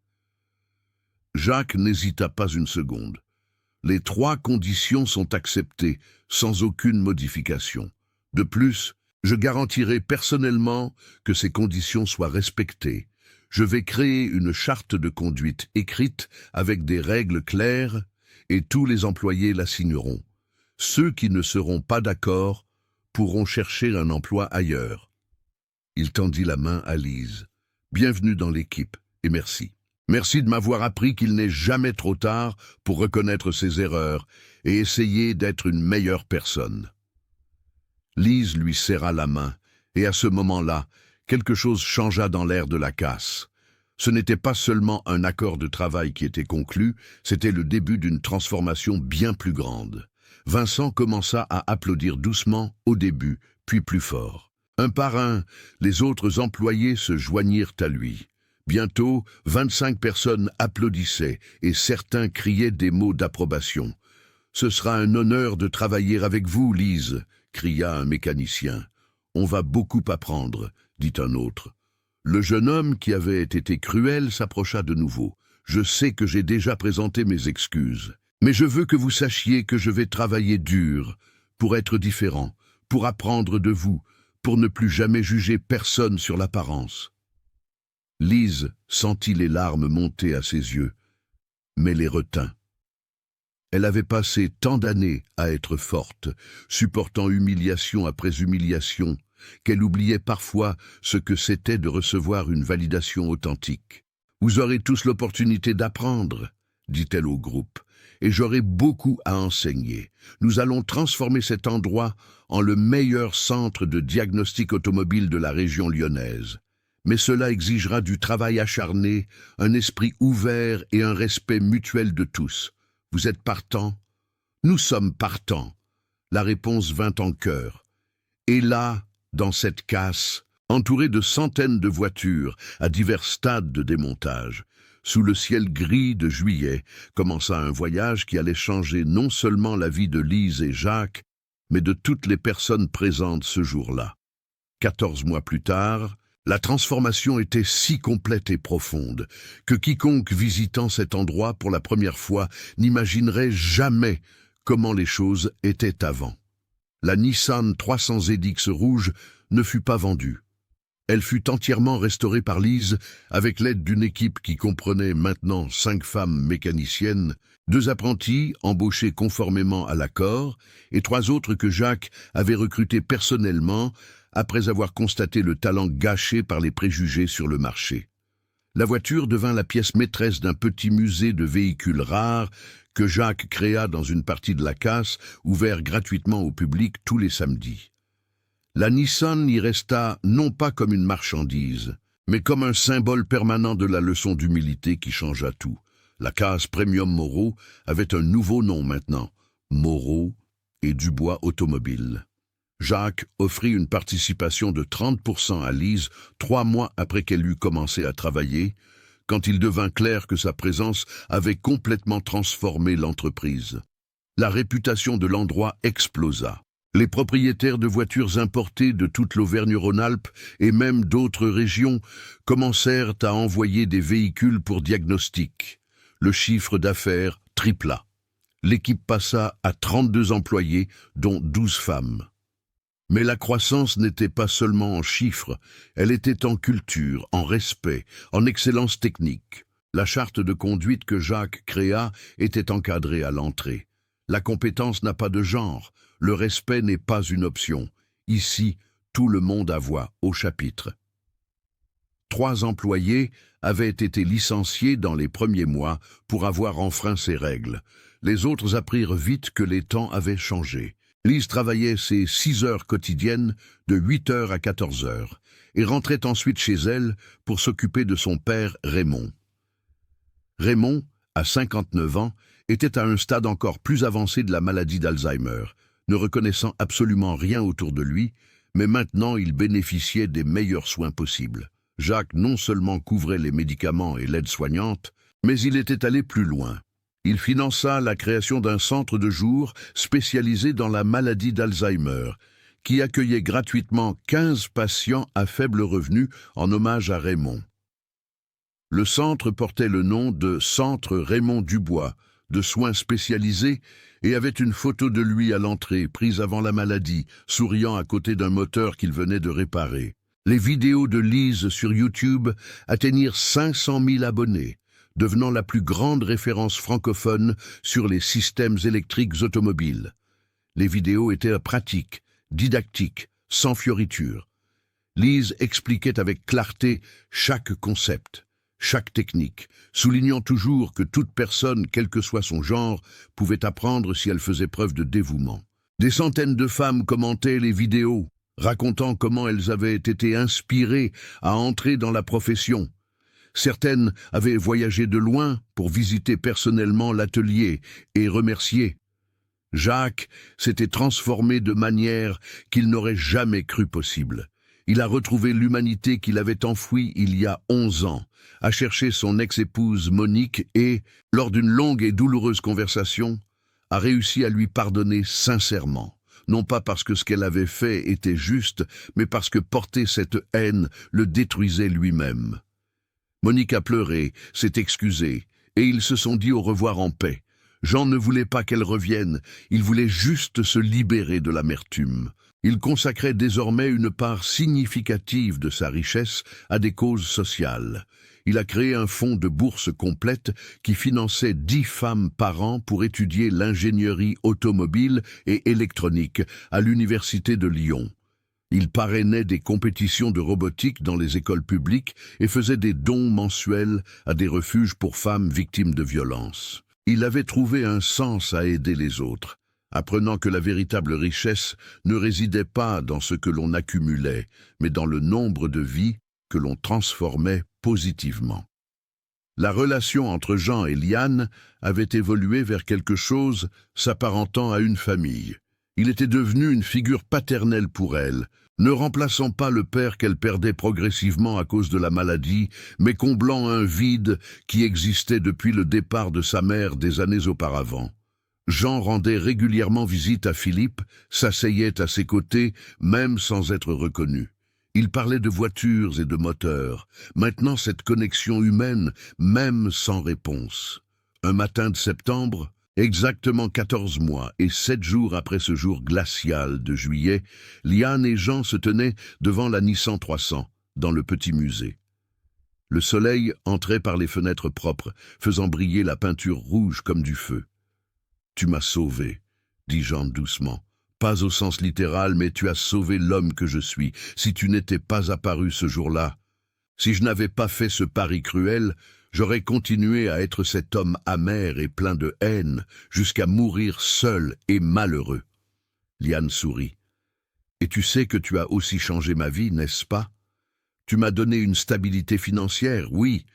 Speaker 1: Jacques n'hésita pas une seconde. Les 3 conditions sont acceptées sans aucune modification. De plus, je garantirai personnellement que ces conditions soient respectées. Je vais créer une charte de conduite écrite avec des règles claires et tous les employés la signeront. Ceux qui ne seront pas d'accord pourront chercher un emploi ailleurs. Il tendit la main à Lise. « Bienvenue dans l'équipe et merci. Merci de m'avoir appris qu'il n'est jamais trop tard pour reconnaître ses erreurs et essayer d'être une meilleure personne. » Lise lui serra la main, et à ce moment-là, quelque chose changea dans l'air de la casse. Ce n'était pas seulement un accord de travail qui était conclu, c'était le début d'une transformation bien plus grande. Vincent commença à applaudir doucement au début, puis plus fort. Un par un, les autres employés se joignirent à lui. Bientôt, 25 personnes applaudissaient et certains criaient des mots d'approbation. « Ce sera un honneur de travailler avec vous, Lise !» cria un mécanicien. « On va beaucoup apprendre », dit un autre. Le jeune homme qui avait été cruel s'approcha de nouveau. « Je sais que j'ai déjà présenté mes excuses, mais je veux que vous sachiez que je vais travailler dur pour être différent, pour apprendre de vous, pour ne plus jamais juger personne sur l'apparence. Lise sentit les larmes monter à ses yeux, mais les retint. Elle avait passé tant d'années à être forte, supportant humiliation après humiliation, qu'elle oubliait parfois ce que c'était de recevoir une validation authentique. « Vous aurez tous l'opportunité d'apprendre », dit-elle au groupe, « et j'aurai beaucoup à enseigner. Nous allons transformer cet endroit en le meilleur centre de diagnostic automobile de la région lyonnaise. Mais cela exigera du travail acharné, un esprit ouvert et un respect mutuel de tous. Vous êtes partants ? Nous sommes partants. » La réponse vint en chœur. Et là, dans cette casse, entourée de centaines de voitures à divers stades de démontage, sous le ciel gris de juillet, commença un voyage qui allait changer non seulement la vie de Lise et Jacques, mais de toutes les personnes présentes ce jour-là. 14 mois plus tard, la transformation était si complète et profonde que quiconque visitant cet endroit pour la première fois n'imaginerait jamais comment les choses étaient avant. La Nissan 300 ZX rouge ne fut pas vendue. Elle fut entièrement restaurée par Lise avec l'aide d'une équipe qui comprenait maintenant 5 femmes mécaniciennes, 2 apprentis embauchés conformément à l'accord et 3 autres que Jacques avait recrutés personnellement après avoir constaté le talent gâché par les préjugés sur le marché. La voiture devint la pièce maîtresse d'un petit musée de véhicules rares que Jacques créa dans une partie de la casse, ouvert gratuitement au public tous les samedis. La Nissan y resta non pas comme une marchandise, mais comme un symbole permanent de la leçon d'humilité qui changea tout. La case Premium Moreau avait un nouveau nom maintenant, Moreau et Dubois Automobile. Jacques offrit une participation de 30% à Lise 3 mois après qu'elle eut commencé à travailler, quand il devint clair que sa présence avait complètement transformé l'entreprise. La réputation de l'endroit explosa. Les propriétaires de voitures importées de toute l'Auvergne-Rhône-Alpes et même d'autres régions commencèrent à envoyer des véhicules pour diagnostic. Le chiffre d'affaires tripla. L'équipe passa à 32 employés, dont 12 femmes. Mais la croissance n'était pas seulement en chiffres, elle était en culture, en respect, en excellence technique. La charte de conduite que Jacques créa était encadrée à l'entrée. La compétence n'a pas de genre, le respect n'est pas une option. Ici, tout le monde a voix au chapitre. 3 employés avaient été licenciés dans les premiers mois pour avoir enfreint ces règles. Les autres apprirent vite que les temps avaient changé. Lise travaillait ses 6 heures quotidiennes de 8 heures à 14 heures et rentrait ensuite chez elle pour s'occuper de son père Raymond. Raymond, à 59 ans, était à un stade encore plus avancé de la maladie d'Alzheimer, ne reconnaissant absolument rien autour de lui, mais maintenant il bénéficiait des meilleurs soins possibles. Jacques non seulement couvrait les médicaments et l'aide soignante, mais il était allé plus loin. Il finança la création d'un centre de jour spécialisé dans la maladie d'Alzheimer, qui accueillait gratuitement 15 patients à faible revenu en hommage à Raymond. Le centre portait le nom de Centre Raymond Dubois, de soins spécialisés, et avait une photo de lui à l'entrée, prise avant la maladie, souriant à côté d'un moteur qu'il venait de réparer. Les vidéos de Lise sur YouTube atteignirent 500 000 abonnés, devenant la plus grande référence francophone sur les systèmes électriques automobiles. Les vidéos étaient pratiques, didactiques, sans fioritures. Lise expliquait avec clarté chaque concept, chaque technique, soulignant toujours que toute personne, quel que soit son genre, pouvait apprendre si elle faisait preuve de dévouement. Des centaines de femmes commentaient les vidéos, racontant comment elles avaient été inspirées à entrer dans la profession. Certaines avaient voyagé de loin pour visiter personnellement l'atelier et remercier. Jacques s'était transformé de manière qu'il n'aurait jamais cru possible. Il a retrouvé l'humanité qu'il avait enfouie il y a 11 ans, a cherché son ex-épouse Monique et, lors d'une longue et douloureuse conversation, a réussi à lui pardonner sincèrement. Non pas parce que ce qu'elle avait fait était juste, mais parce que porter cette haine le détruisait lui-même. Monique a pleuré, s'est excusée, et ils se sont dit au revoir en paix. Jean ne voulait pas qu'elle revienne, il voulait juste se libérer de l'amertume. Il consacrait désormais une part significative de sa richesse à des causes sociales. Il a créé un fonds de bourse complète qui finançait 10 femmes par an pour étudier l'ingénierie automobile et électronique à l'université de Lyon. Il parrainait des compétitions de robotique dans les écoles publiques et faisait des dons mensuels à des refuges pour femmes victimes de violences. Il avait trouvé un sens à aider les autres, apprenant que la véritable richesse ne résidait pas dans ce que l'on accumulait, mais dans le nombre de vies que l'on transformait positivement. La relation entre Jean et Liane avait évolué vers quelque chose s'apparentant à une famille. Il était devenu une figure paternelle pour elle, ne remplaçant pas le père qu'elle perdait progressivement à cause de la maladie, mais comblant un vide qui existait depuis le départ de sa mère des années auparavant. Jean rendait régulièrement visite à Philippe, s'asseyait à ses côtés, même sans être reconnu. Il parlait de voitures et de moteurs. Maintenant, cette connexion humaine, même sans réponse. Un matin de septembre, exactement 14 mois et 7 jours après ce jour glacial de juillet, Liane et Jean se tenaient devant la Nissan 300, dans le petit musée. Le soleil entrait par les fenêtres propres, faisant briller la peinture rouge comme du feu. « Tu m'as sauvé », dit Jean doucement. « Pas au sens littéral, mais tu as sauvé l'homme que je suis. Si tu n'étais pas apparu ce jour-là, si je n'avais pas fait ce pari cruel, j'aurais continué à être cet homme amer et plein de haine, jusqu'à mourir seul et malheureux. » Liane sourit. « Et tu sais que tu as aussi changé ma vie, n'est-ce pas? Tu m'as donné une stabilité financière, oui,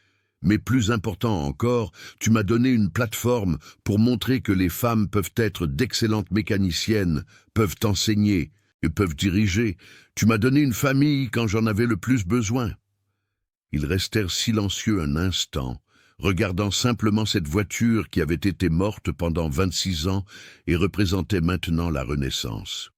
Speaker 1: mais plus important encore, tu m'as donné une plateforme pour montrer que les femmes peuvent être d'excellentes mécaniciennes, peuvent enseigner et peuvent diriger. Tu m'as donné une famille quand j'en avais le plus besoin. » Ils restèrent silencieux un instant, regardant simplement cette voiture qui avait été morte pendant 26 ans et représentait maintenant la Renaissance.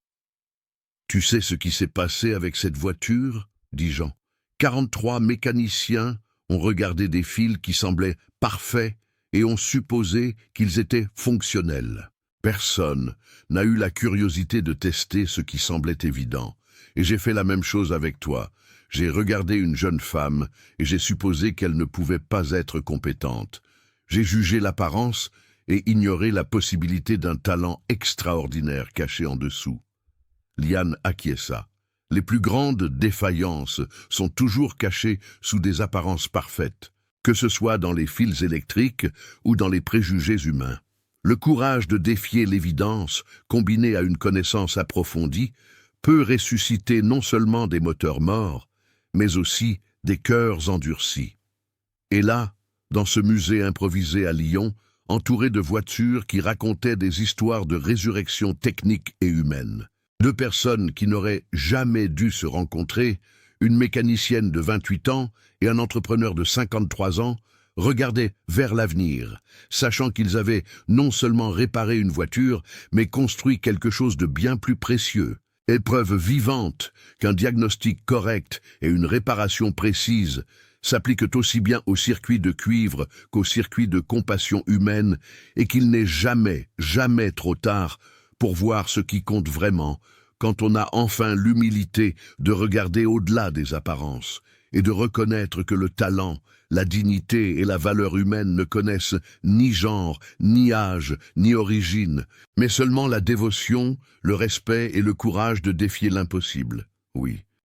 Speaker 1: « Tu sais ce qui s'est passé avec cette voiture ?» dit Jean. 43 mécaniciens ont regardé des fils qui semblaient parfaits et ont supposé qu'ils étaient fonctionnels. Personne n'a eu la curiosité de tester ce qui semblait évident. Et j'ai fait la même chose avec toi. J'ai regardé une jeune femme et j'ai supposé qu'elle ne pouvait pas être compétente. J'ai jugé l'apparence et ignoré la possibilité d'un talent extraordinaire caché en dessous. Liane acquiesça. Les plus grandes défaillances sont toujours cachées sous des apparences parfaites, que ce soit dans les fils électriques ou dans les préjugés humains. Le courage de défier l'évidence, combiné à une connaissance approfondie, peut ressusciter non seulement des moteurs morts, mais aussi des cœurs endurcis. Et là, dans ce musée improvisé à Lyon, entouré de voitures qui racontaient des histoires de résurrection technique et humaine, 2 personnes qui n'auraient jamais dû se rencontrer, une mécanicienne de 28 ans et un entrepreneur de 53 ans, regardaient vers l'avenir, sachant qu'ils avaient non seulement réparé une voiture, mais construit quelque chose de bien plus précieux. Épreuve vivante qu'un diagnostic correct et une réparation précise s'appliquent aussi bien au circuit de cuivre qu'au circuit de compassion humaine et qu'il n'est jamais, jamais trop tard pour voir ce qui compte vraiment quand on a enfin l'humilité de regarder au-delà des apparences et de reconnaître que le talent, la dignité et la valeur humaine ne connaissent ni genre, ni âge, ni origine, mais seulement la dévotion, le respect et le courage de défier l'impossible. Oui,